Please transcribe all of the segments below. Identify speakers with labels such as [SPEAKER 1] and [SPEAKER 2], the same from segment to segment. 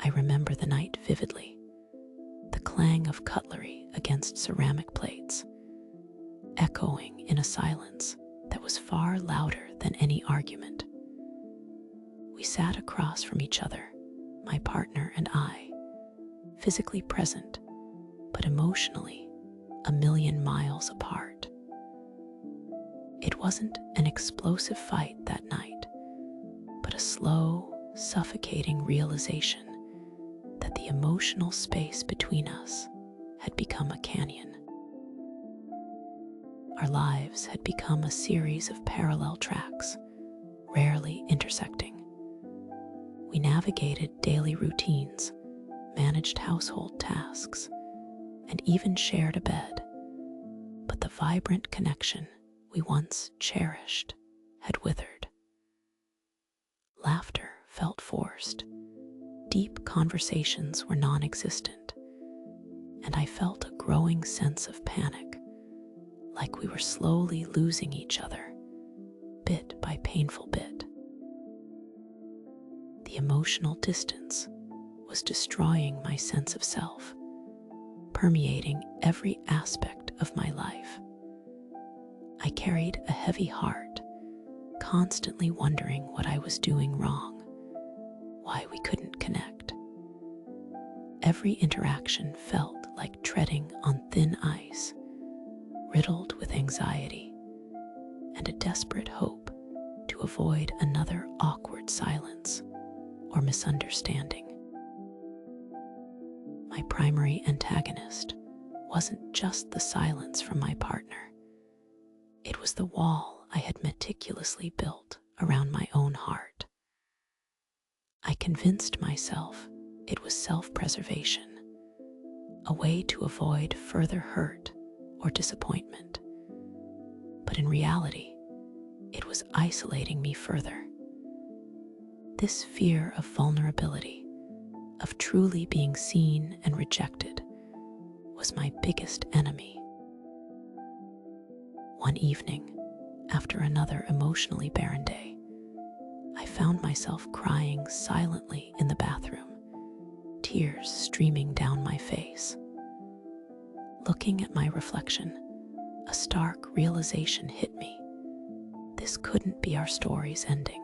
[SPEAKER 1] I remember the night vividly, the clang of cutlery against ceramic plates, echoing in a silence that was far louder than any argument. We sat across from each other, my partner and I, physically present, but emotionally a million miles apart. It wasn't an explosive fight that night, but a slow, suffocating realization that the emotional space between us had become a canyon. Our lives had become a series of parallel tracks, rarely intersecting. We navigated daily routines, managed household tasks, and even shared a bed. But the vibrant connection we once cherished had withered. Laughter felt forced. Deep conversations were non-existent, and I felt a growing sense of panic, like we were slowly losing each other, bit by painful bit. The emotional distance was destroying my sense of self, permeating every aspect of my life. I carried a heavy heart, constantly wondering what I was doing wrong, why we couldn't connect. Every interaction felt like treading on thin ice, riddled with anxiety and a desperate hope to avoid another awkward silence or misunderstanding. My primary antagonist wasn't just the silence from my partner. It was the wall I had meticulously built around my own heart. I convinced myself it was self-preservation, a way to avoid further hurt or disappointment. But in reality, it was isolating me further. This fear of vulnerability, of truly being seen and rejected, was my biggest enemy. One evening, after another emotionally barren day, I found myself crying silently in the bathroom, tears streaming down my face. Looking at my reflection, a stark realization hit me. This couldn't be our story's ending.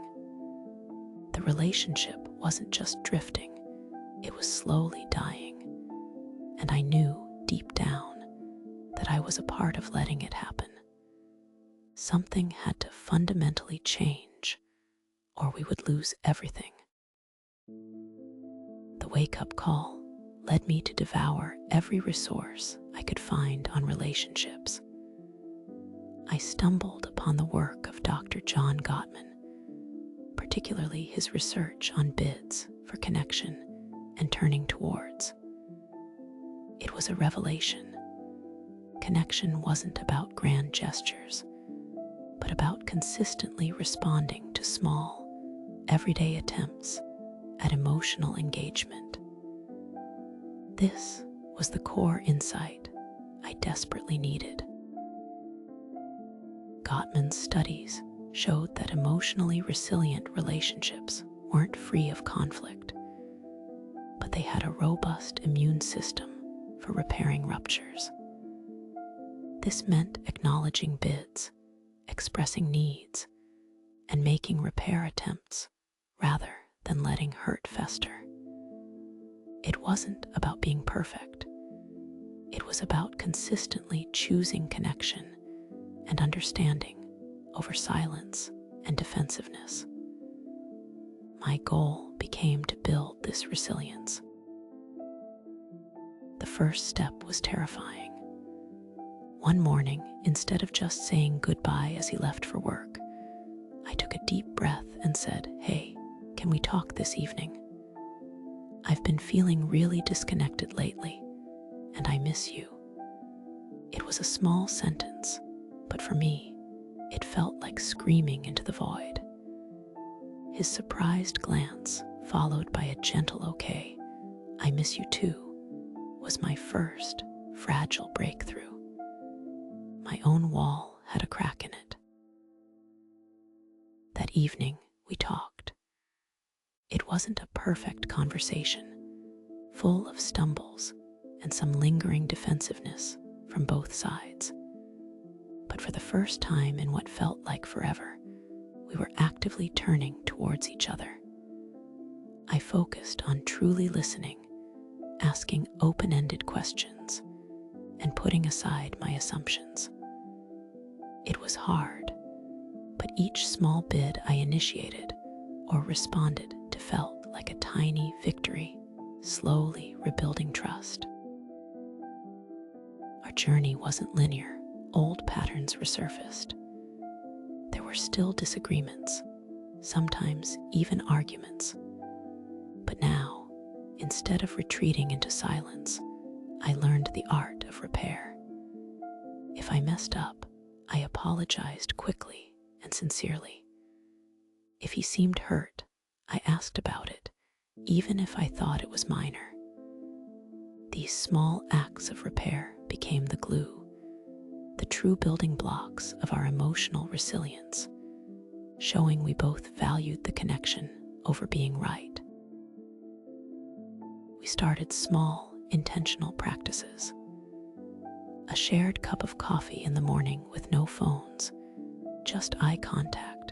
[SPEAKER 1] The relationship wasn't just drifting, it was slowly dying, and I knew deep down that I was a part of letting it happen. Something had to fundamentally change, or we would lose everything. The wake-up call led me to devour every resource I could find on relationships. I stumbled upon the work of Dr. John Gottman, particularly his research on bids for connection and turning towards. It was a revelation. Connection wasn't about grand gestures, but about consistently responding to small, everyday attempts at emotional engagement. This was the core insight I desperately needed. Gottman's studies showed that emotionally resilient relationships weren't free of conflict, but they had a robust immune system for repairing ruptures. This meant acknowledging bids, expressing needs, and making repair attempts rather than letting hurt fester. It wasn't about being perfect. It was about consistently choosing connection and understanding over silence and defensiveness. My goal became to build this resilience. The first step was terrifying. One morning, instead of just saying goodbye as he left for work, I took a deep breath and said, "Hey, can we talk this evening? I've been feeling really disconnected lately, and I miss you." It was a small sentence, but for me, it felt like screaming into the void. His surprised glance, followed by a gentle "okay, I miss you too," was my first fragile breakthrough. My own wall had a crack in it. That evening, we talked. It wasn't a perfect conversation, full of stumbles and some lingering defensiveness from both sides. But for the first time in what felt like forever, we were actively turning towards each other. I focused on truly listening, asking open-ended questions, and putting aside my assumptions. It was hard, but each small bid I initiated or responded to felt like a tiny victory, slowly rebuilding trust. Our journey wasn't linear. Old patterns resurfaced. There were still disagreements, sometimes even arguments. But now, instead of retreating into silence, I learned the art of repair. If I messed up, I apologized quickly and sincerely. If he seemed hurt, I asked about it, even if I thought it was minor. These small acts of repair became the glue, the true building blocks of our emotional resilience, showing we both valued the connection over being right. We started small, intentional practices. A shared cup of coffee in the morning with no phones, just eye contact,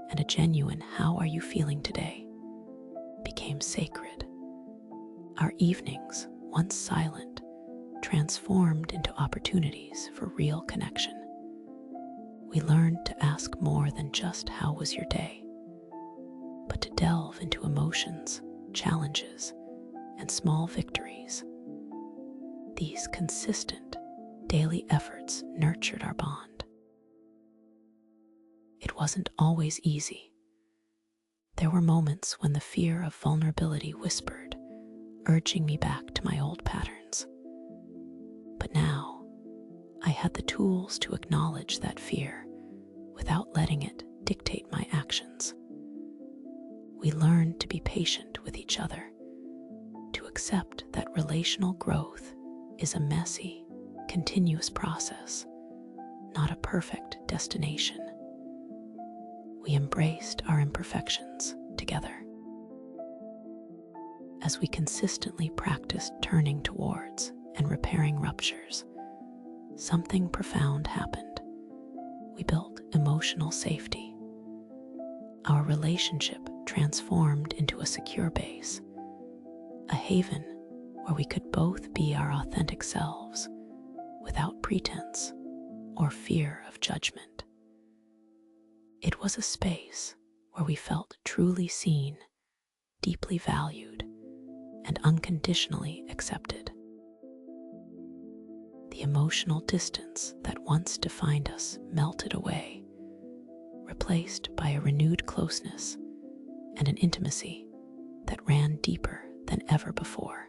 [SPEAKER 1] and a genuine "how are you feeling today?" became sacred. Our evenings, once silent, transformed into opportunities for real connection. We learned to ask more than just "how was your day?" but to delve into emotions, challenges, and small victories. These consistent, daily efforts nurtured our bond. It wasn't always easy. There were moments when the fear of vulnerability whispered, urging me back to my old patterns. But now, I had the tools to acknowledge that fear without letting it dictate my actions. We learned to be patient with each other, to accept that relational growth is a messy, continuous process, not a perfect destination. We embraced our imperfections together. As we consistently practiced turning towards and repairing ruptures, something profound happened. We built emotional safety. Our relationship transformed into a secure base, a haven where we could both be our authentic selves without pretense or fear of judgment. It was a space where we felt truly seen, deeply valued, and unconditionally accepted. The emotional distance that once defined us melted away, replaced by a renewed closeness and an intimacy that ran deeper than ever before.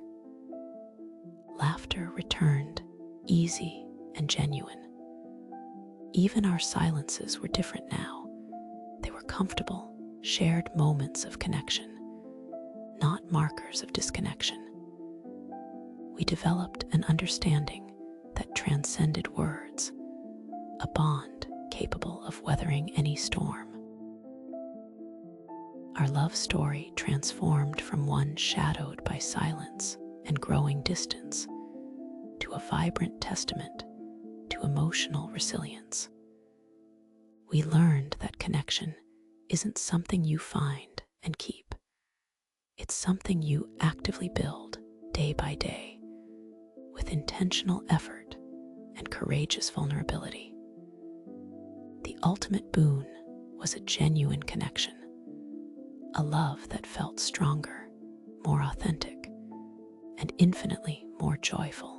[SPEAKER 1] Laughter returned, easy and genuine. Even our silences were different now. They were comfortable, shared moments of connection, not markers of disconnection. We developed an understanding that transcended words, a bond capable of weathering any storm. Our love story transformed from one shadowed by silence and growing distance to a vibrant testament to emotional resilience. We learned that connection isn't something you find and keep. It's something you actively build day by day with intentional effort and courageous vulnerability. The ultimate boon was a genuine connection, a love that felt stronger, more authentic, and infinitely more joyful.